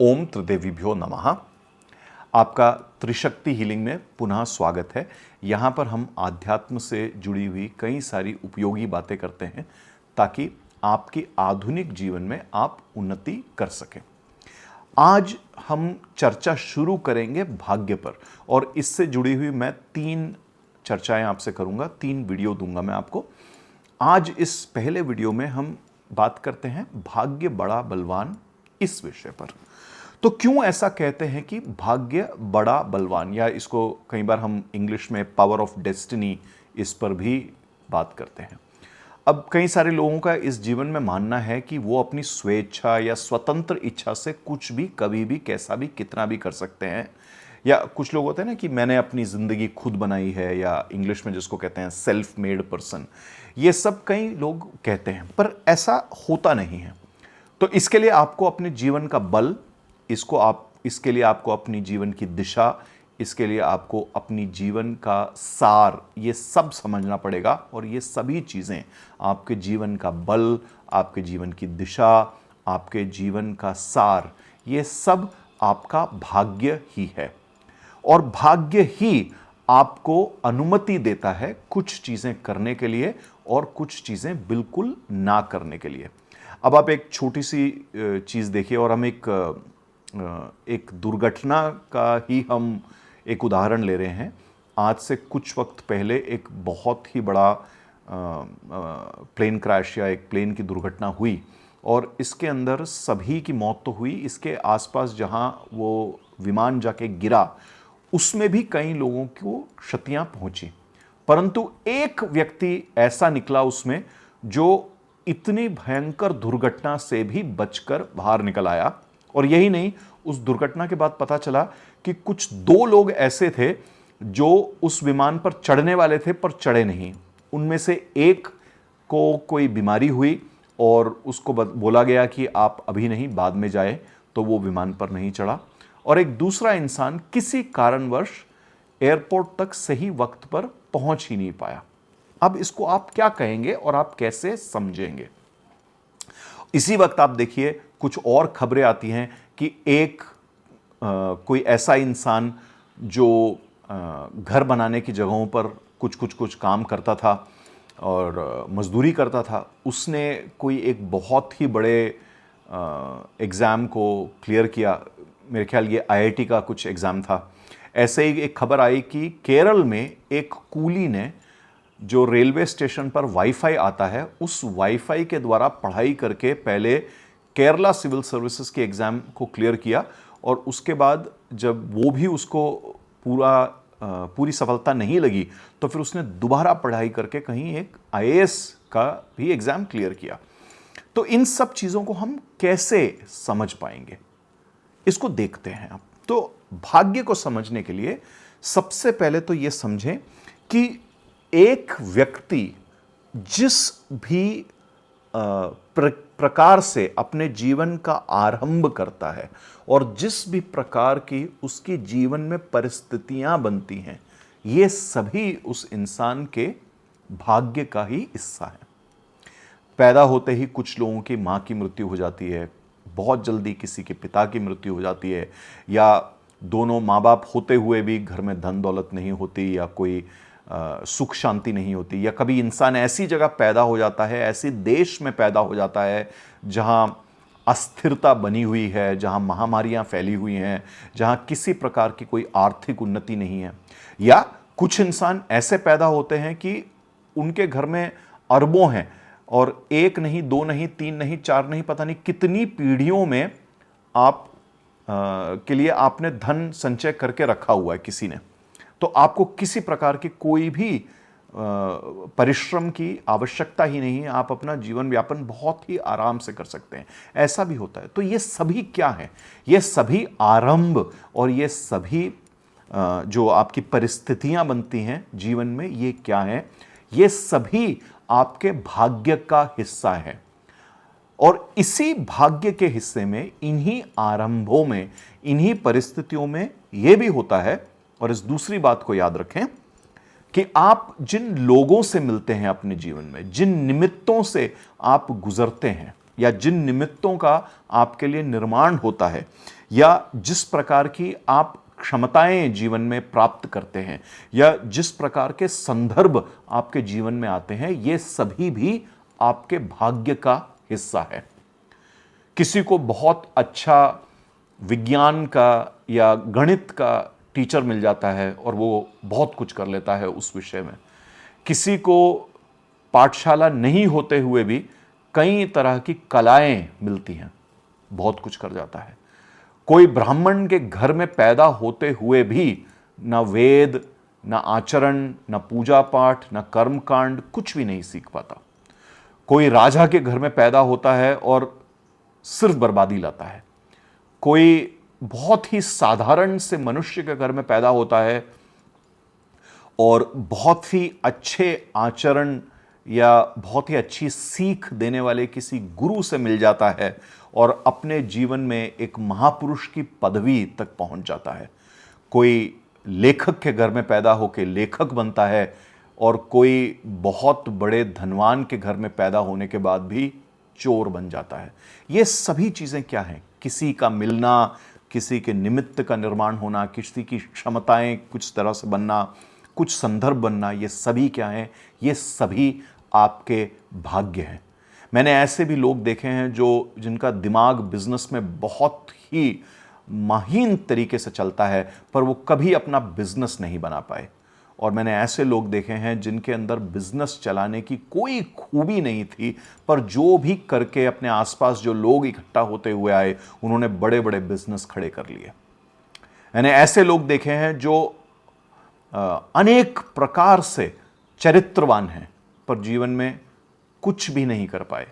ओम त्रिदेवीभ्यो नमः। आपका त्रिशक्ति हीलिंग में पुनः स्वागत है। यहाँ पर हम आध्यात्म से जुड़ी हुई कई सारी उपयोगी बातें करते हैं ताकि आपकी आधुनिक जीवन में आप उन्नति कर सकें। आज हम चर्चा शुरू करेंगे भाग्य पर और इससे जुड़ी हुई मैं 3 चर्चाएं आपसे करूंगा, 3 वीडियो दूंगा मैं आपको। आज इस पहले वीडियो में हम बात करते हैं भाग्य बड़ा बलवान इस विषय पर। तो क्यों ऐसा कहते हैं कि भाग्य बड़ा बलवान, या इसको कई बार हम इंग्लिश में पावर ऑफ डेस्टिनी, इस पर भी बात करते हैं। अब कई सारे लोगों का इस जीवन में मानना है कि वो अपनी स्वेच्छा या स्वतंत्र इच्छा से कुछ भी कभी भी कैसा भी कितना भी कर सकते हैं, या कुछ लोग होते हैं ना कि मैंने अपनी ज़िंदगी खुद बनाई है, या इंग्लिश में जिसको कहते हैं सेल्फ मेड पर्सन। ये सब कई लोग कहते हैं, पर ऐसा होता नहीं है। तो इसके लिए आपको अपने जीवन का बल, इसके लिए आपको अपनी जीवन की दिशा, इसके लिए आपको अपनी जीवन का सार, ये सब समझना पड़ेगा। और ये सभी चीज़ें, आपके जीवन का बल, आपके जीवन की दिशा, आपके जीवन का सार, ये सब आपका भाग्य ही है। और भाग्य ही आपको अनुमति देता है कुछ चीज़ें करने के लिए और कुछ चीज़ें बिल्कुल ना करने के लिए। अब आप एक छोटी सी चीज़ देखिए, और हम एक दुर्घटना का ही हम एक उदाहरण ले रहे हैं। आज से कुछ वक्त पहले एक बहुत ही बड़ा प्लेन क्रैश या एक प्लेन की दुर्घटना हुई, और इसके अंदर सभी की मौत तो हुई। इसके आसपास जहां वो विमान जाके गिरा, उसमें भी कई लोगों को क्षतियां पहुंची, परंतु एक व्यक्ति ऐसा निकला उसमें जो इतनी भयंकर दुर्घटना से भी बचकर बाहर निकल आया। और यही नहीं, उस दुर्घटना के बाद पता चला कि कुछ 2 लोग ऐसे थे जो उस विमान पर चढ़ने वाले थे पर चढ़े नहीं। उनमें से एक को कोई बीमारी हुई और उसको बोला गया कि आप अभी नहीं, बाद में जाए, तो वो विमान पर नहीं चढ़ा। और एक दूसरा इंसान किसी कारणवश एयरपोर्ट तक सही वक्त पर पहुंच ही नहीं पाया। अब इसको आप क्या कहेंगे और आप कैसे समझेंगे? इसी वक्त आप देखिए कुछ और खबरें आती हैं कि कोई ऐसा इंसान जो घर बनाने की जगहों पर कुछ काम करता था और मजदूरी करता था, उसने कोई एक बहुत ही बड़े एग्ज़ाम को क्लियर किया। मेरे ख्याल ये आईआईटी का कुछ एग्ज़ाम था। ऐसे ही एक खबर आई कि केरल में एक कूली ने, जो रेलवे स्टेशन पर वाईफाई आता है, उस वाईफाई के द्वारा पढ़ाई करके पहले केरला सिविल सर्विसेज के एग्ज़ाम को क्लियर किया, और उसके बाद जब वो भी उसको पूरी सफलता नहीं लगी, तो फिर उसने दोबारा पढ़ाई करके कहीं एक आईएएस का भी एग्ज़ाम क्लियर किया। तो इन सब चीज़ों को हम कैसे समझ पाएंगे, इसको देखते हैं अब। तो भाग्य को समझने के लिए सबसे पहले तो ये समझें कि एक व्यक्ति जिस भी प्रकार से अपने जीवन का आरंभ करता है और जिस भी प्रकार की उसकी जीवन में परिस्थितियां बनती हैं, ये सभी उस इंसान के भाग्य का ही हिस्सा है। पैदा होते ही कुछ लोगों की माँ की मृत्यु हो जाती है, बहुत जल्दी किसी के पिता की मृत्यु हो जाती है, या दोनों माँ बाप होते हुए भी घर में धन दौलत नहीं होती, या कोई सुख शांति नहीं होती, या कभी इंसान ऐसी जगह पैदा हो जाता है, ऐसे देश में पैदा हो जाता है जहां अस्थिरता बनी हुई है, जहां महामारियां फैली हुई हैं, जहां किसी प्रकार की कोई आर्थिक उन्नति नहीं है। या कुछ इंसान ऐसे पैदा होते हैं कि उनके घर में अरबों हैं, और 1 नहीं, 2 नहीं, 3 नहीं, 4 नहीं, पता नहीं कितनी पीढ़ियों में के लिए आपने धन संचय करके रखा हुआ है किसी ने, तो आपको किसी प्रकार की कोई भी परिश्रम की आवश्यकता ही नहीं है। आप अपना जीवन यापन बहुत ही आराम से कर सकते हैं। ऐसा भी होता है। तो ये सभी क्या है? ये सभी आरंभ और ये सभी जो आपकी परिस्थितियां बनती हैं जीवन में, ये क्या है? ये सभी आपके भाग्य का हिस्सा है। और इसी भाग्य के हिस्से में, इन्हीं आरंभों में, इन्हीं परिस्थितियों में यह भी होता है। और इस दूसरी बात को याद रखें कि आप जिन लोगों से मिलते हैं अपने जीवन में, जिन निमित्तों से आप गुजरते हैं, या जिन निमित्तों का आपके लिए निर्माण होता है, या जिस प्रकार की आप क्षमताएं जीवन में प्राप्त करते हैं या जिस प्रकार के संदर्भ आपके जीवन में आते हैं, ये सभी भी आपके भाग्य का हिस्सा है। किसी को बहुत अच्छा विज्ञान का या गणित का टीचर मिल जाता है और वो बहुत कुछ कर लेता है उस विषय में। किसी को पाठशाला नहीं होते हुए भी कई तरह की कलाएं मिलती हैं, बहुत कुछ कर जाता है। कोई ब्राह्मण के घर में पैदा होते हुए भी न वेद, न आचरण, न पूजा पाठ, न कर्मकांड कुछ भी नहीं सीख पाता। कोई राजा के घर में पैदा होता है और सिर्फ बर्बादी लाता है। कोई बहुत ही साधारण से मनुष्य के घर में पैदा होता है और बहुत ही अच्छे आचरण या बहुत ही अच्छी सीख देने वाले किसी गुरु से मिल जाता है और अपने जीवन में एक महापुरुष की पदवी तक पहुंच जाता है। कोई लेखक के घर में पैदा होकर लेखक बनता है और कोई बहुत बड़े धनवान के घर में पैदा होने के बाद भी चोर बन जाता है। ये सभी चीज़ें क्या हैं? किसी का मिलना, किसी के निमित्त का निर्माण होना, किसी की क्षमताएं कुछ तरह से बनना, कुछ संदर्भ बनना, ये सभी क्या हैं? ये सभी आपके भाग्य हैं। मैंने ऐसे भी लोग देखे हैं जिनका दिमाग बिजनेस में बहुत ही महीन तरीके से चलता है, पर वो कभी अपना बिजनेस नहीं बना पाए। और मैंने ऐसे लोग देखे हैं जिनके अंदर बिजनेस चलाने की कोई खूबी नहीं थी, पर जो भी करके अपने आसपास जो लोग इकट्ठा होते हुए आए, उन्होंने बड़े बड़े बिजनेस खड़े कर लिए। मैंने ऐसे लोग देखे हैं जो अनेक प्रकार से चरित्रवान हैं, पर जीवन में कुछ भी नहीं कर पाए।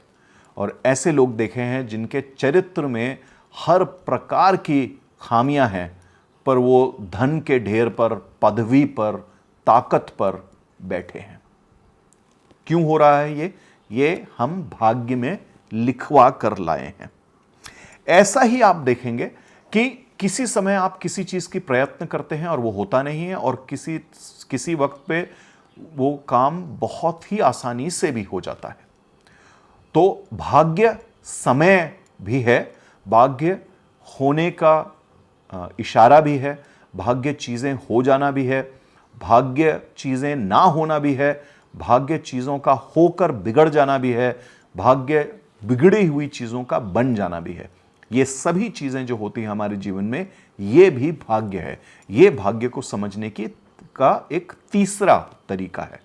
और ऐसे लोग देखे हैं जिनके चरित्र में हर प्रकार की खामियां हैं, पर वो धन के ढेर पर, पदवी पर, ताकत पर बैठे हैं। क्यों हो रहा है ये हम भाग्य में लिखवा कर लाए हैं। ऐसा ही आप देखेंगे कि किसी समय आप किसी चीज की प्रयत्न करते हैं और वो होता नहीं है, और किसी वक्त पे वो काम बहुत ही आसानी से भी हो जाता है। तो भाग्य समय भी है, भाग्य होने का इशारा भी है, भाग्य चीजें हो जाना भी है, भाग्य चीजें ना होना भी है, भाग्य चीजों का होकर बिगड़ जाना भी है, भाग्य बिगड़ी हुई चीजों का बन जाना भी है। ये सभी चीजें जो होती हैं हमारे जीवन में, ये भी भाग्य है। ये भाग्य को समझने का एक तीसरा तरीका है।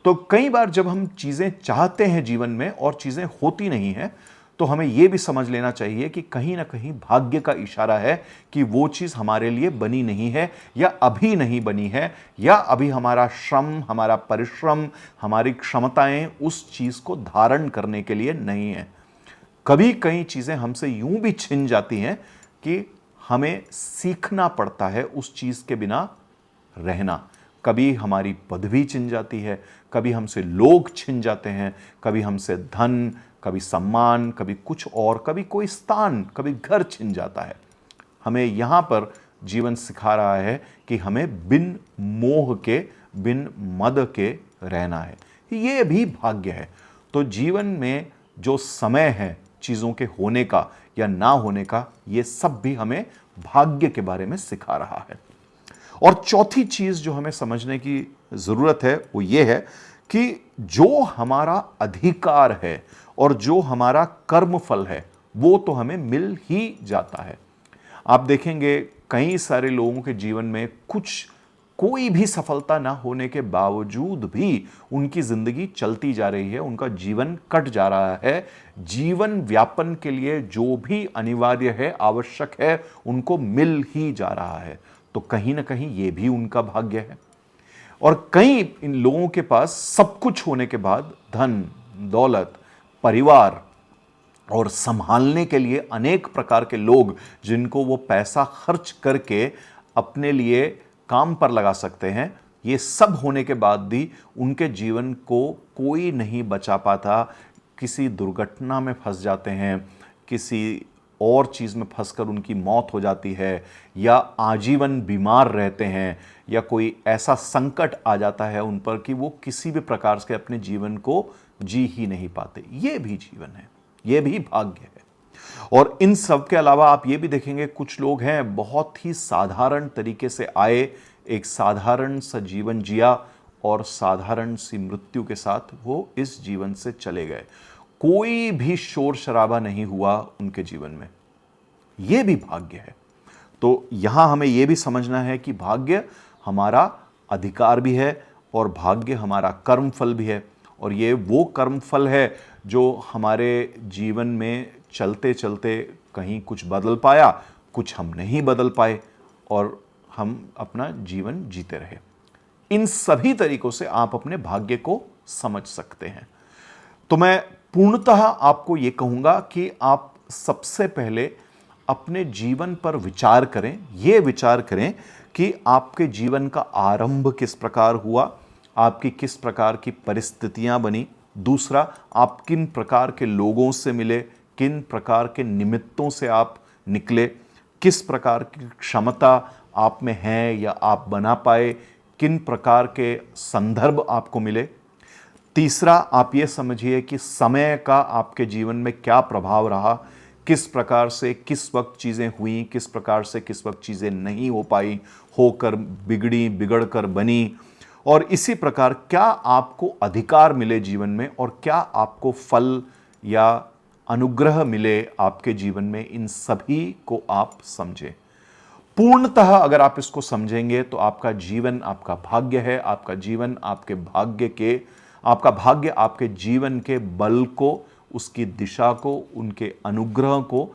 तो कई बार जब हम चीजें चाहते हैं जीवन में और चीजें होती नहीं हैं, तो हमें यह भी समझ लेना चाहिए कि कहीं ना कहीं भाग्य का इशारा है कि वो चीज हमारे लिए बनी नहीं है, या अभी नहीं बनी है, या अभी हमारा श्रम, हमारा परिश्रम, हमारी क्षमताएं उस चीज को धारण करने के लिए नहीं है। कभी कई चीजें हमसे यूं भी छिन जाती हैं कि हमें सीखना पड़ता है उस चीज के बिना रहना। कभी हमारी पदवी छिन जाती है, कभी हमसे लोग छिन जाते हैं, कभी हमसे धन, कभी सम्मान, कभी कुछ और, कभी कोई स्थान, कभी घर छिन जाता है। हमें यहां पर जीवन सिखा रहा है कि हमें बिन मोह के, बिन मद के रहना है। ये भी भाग्य है। तो जीवन में जो समय है चीजों के होने का या ना होने का, ये सब भी हमें भाग्य के बारे में सिखा रहा है। और चौथी चीज जो हमें समझने की जरूरत है वो ये है कि जो हमारा अधिकार है और जो हमारा कर्मफल है, वो तो हमें मिल ही जाता है। आप देखेंगे कई सारे लोगों के जीवन में कोई भी सफलता ना होने के बावजूद भी उनकी जिंदगी चलती जा रही है, उनका जीवन कट जा रहा है। जीवन व्यापन के लिए जो भी अनिवार्य है, आवश्यक है, उनको मिल ही जा रहा है। तो कहीं ना कहीं ये भी उनका भाग्य है। और कई इन लोगों के पास सब कुछ होने के बाद धन, दौलत, परिवार और संभालने के लिए अनेक प्रकार के लोग जिनको वो पैसा खर्च करके अपने लिए काम पर लगा सकते हैं, ये सब होने के बाद भी उनके जीवन को कोई नहीं बचा पाता। किसी दुर्घटना में फंस जाते हैं, किसी और चीज़ में फंसकर उनकी मौत हो जाती है, या आजीवन बीमार रहते हैं, या कोई ऐसा संकट आ जाता है उन पर कि वो किसी भी प्रकार से अपने जीवन को जी ही नहीं पाते। ये भी जीवन है, ये भी भाग्य है। और इन सब के अलावा आप ये भी देखेंगे कुछ लोग हैं बहुत ही साधारण तरीके से आए, एक साधारण सा जीवन जिया और साधारण सी मृत्यु के साथ वो इस जीवन से चले गए। कोई भी शोर शराबा नहीं हुआ उनके जीवन में। ये भी भाग्य है। तो यहां हमें यह भी समझना है कि भाग्य हमारा अधिकार भी है और भाग्य हमारा कर्म फल भी है। और ये वो कर्म फल है जो हमारे जीवन में चलते चलते कहीं कुछ बदल पाया, कुछ हम नहीं बदल पाए और हम अपना जीवन जीते रहे। इन सभी तरीकों से आप अपने भाग्य को समझ सकते हैं। तो मैं पूर्णतः आपको यह कहूंगा कि आप सबसे पहले अपने जीवन पर विचार करें, यह विचार करें कि आपके जीवन का आरंभ किस प्रकार हुआ, आपकी किस प्रकार की परिस्थितियां बनी। दूसरा, आप किन प्रकार के लोगों से मिले, किन प्रकार के निमित्तों से आप निकले, किस प्रकार की क्षमता आप में है या आप बना पाए, किन प्रकार के संदर्भ आपको मिले। तीसरा, आप ये समझिए कि समय का आपके जीवन में क्या प्रभाव रहा, किस प्रकार से किस वक्त चीज़ें हुई, किस प्रकार से किस वक्त चीज़ें नहीं हो पाई, होकर बिगड़ी, बिगड़कर बनी। और इसी प्रकार क्या आपको अधिकार मिले जीवन में और क्या आपको फल या अनुग्रह मिले आपके जीवन में, इन सभी को आप समझें। पूर्णतः अगर आप इसको समझेंगे तो आपका जीवन आपका भाग्य है, आपका जीवन आपके भाग्य के, आपका भाग्य आपके जीवन के बल को, उसकी दिशा को, उनके अनुग्रह को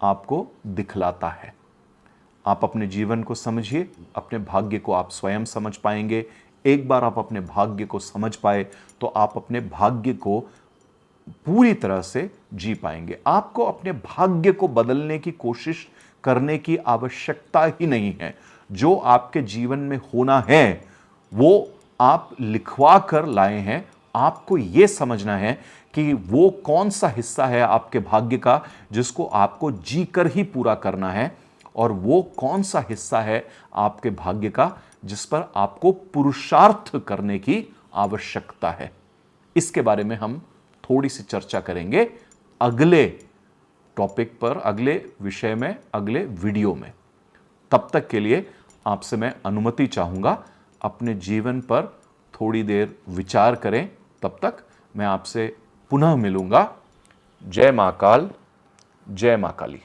आपको दिखलाता है। आप अपने जीवन को समझिए, अपने भाग्य को आप स्वयं समझ पाएंगे। एक बार आप अपने भाग्य को समझ पाए तो आप अपने भाग्य को पूरी तरह से जी पाएंगे। आपको अपने भाग्य को बदलने की कोशिश करने की आवश्यकता ही नहीं है। जो आपके जीवन में होना है वो आप लिखवा कर लाए हैं। आपको यह समझना है कि वो कौन सा हिस्सा है आपके भाग्य का जिसको आपको जी कर ही पूरा करना है, और वो कौन सा हिस्सा है आपके भाग्य का जिस पर आपको पुरुषार्थ करने की आवश्यकता है। इसके बारे में हम थोड़ी सी चर्चा करेंगे अगले टॉपिक पर, अगले विषय में, अगले वीडियो में। तब तक के लिए आपसे मैं अनुमति चाहूंगा, अपने जीवन पर थोड़ी देर विचार करें। तब तक मैं आपसे पुनः मिलूंगा। जय महाकाल, जय मां काली।